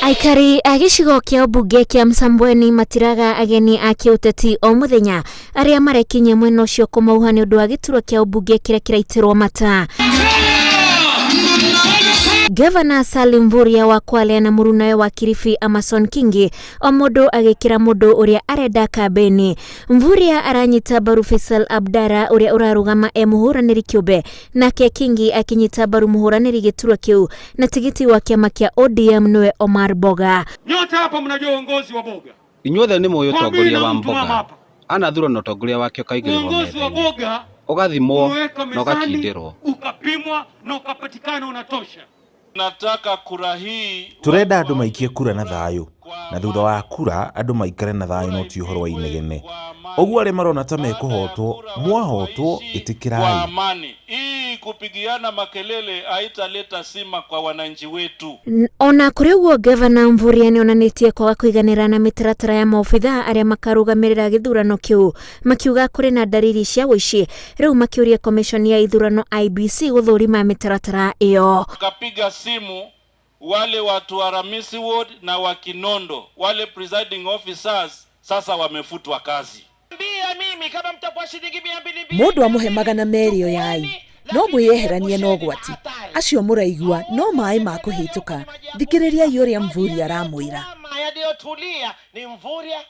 Aikari a gĩcigo kĩa ũmbunge kĩa Msambweni matiraga ageni a kĩũteti o mũthenya arĩa marekinyia mwena ũcio kũmauha nĩ ũndũ wa gĩturwa kĩa ũmbunge kĩrĩa kĩraitĩrwo mata. Governor Salim Mvurya wa Kwale na mũrunawe wa Kilifi Amason Kingi o mũndũ agĩkĩra mũndũ ũrĩa arenda kambeni. Mvurya aranyita mbaru Faisal Abdara ũrĩa ũrarũgama mũhũranĩri kĩũmbe, nake Kingi akinyita mbaru mũhũranĩri gĩturwa kĩu na tigiti wa kĩama kĩa ODM nĩwe Omar Boga. Nyote hapa mnajua uongozi wa Boga. Inyuothe nĩ mũĩ ũtongoria wa Boga. Anathurwo na ũtongoria wake ũkaigĩrĩrwo uongozi wa Boga ũgathimwo na ũgakindĩrwo ukapimwa na ukapatikana unatosha. Nataka kura hii turenda andu maikie kura na thayu na thutha wa kura andu maikare na thayu no ti uhoro wa inegene oguo ari marona ta mekuhotwo mwahotwo itikirai hii kupigiana makelele haitaleta sima kwa wananchi wetu. Ona kuri uguo Governor Mvurya ni onanitie kwaga kũiganĩra na mĩtaratara ya maobitha arĩa makarũgamĩrĩra gĩthurano kĩu, makiuga kũrĩ na dalili cia ũici. Rĩu makiuria commission ya ithurano IBC gũthũrima mĩtaratara ĩyo. Kapiga simu wale watu wa Ramisi Ward na wa Kinondo, wale presiding officers sasa wamefutwa kazi. Mimi kama mtakuwa shilingi 200 mundu amuhe magana merio yai no mwiyeheranie no gwati acio muraigua no mai ma kuhituka thikiriria yuria Mvurya aramwira yaliyotulia ni Mvurya,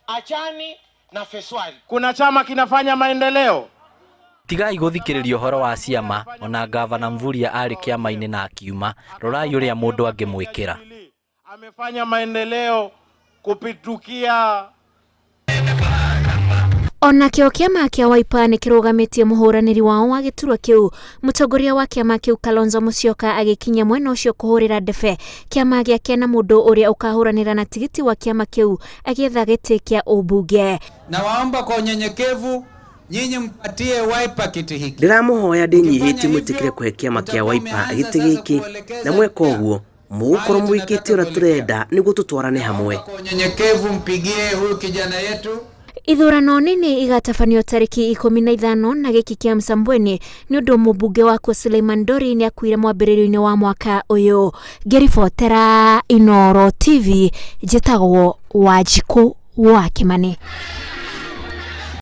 Achani na Feswali. Kuna chama kinafanya maendeleo. Tigai guthikiriria uhoro wa ciama ona Governor Mvurya ari kiama-ini na akiuma rorai uria mundu angimwikira amefanya maendeleo kupitukia. Ona kĩo kĩama kĩa Wiper nĩ kĩrũgamĩtie mũhũranĩri wao wa gĩturwa kĩu, mũtongoria wa kĩama kĩu Kalonzo Musyoka agĩkinya mwena ũcio kũhũrĩra ndebe kĩama gĩake na mũndũ ũrĩa ũkahũranĩra na tigiti wa kĩama kĩu agĩetha gĩtĩ kĩa ũmbunge. Na waomba kwa unyenyekevu nyinyi mpatie Wiper kiti hiki. Ndĩramũhoya ndĩnyihĩtie mwĩtĩkĩre kũhe kĩama kĩa Wiper gĩtĩ gĩkĩ na mweka ũguo mũgũkorwo mwĩkĩte ũrĩa tũrenda nĩguo tũtwarane hamwe. Kwa unyenyekevu mpigie huyu kijana yetu. Ithurano nini igatabanio tariki 15 na gĩkĩ kĩa Msambweni nĩ ũndũ mũmbunge wa Suleiman Dori nĩ akuire mwambĩrĩrio-inĩ wa mwaka ũyũ. Ngĩribotera Inooro TV, njĩtagwo Wanjikũ wa Kimani.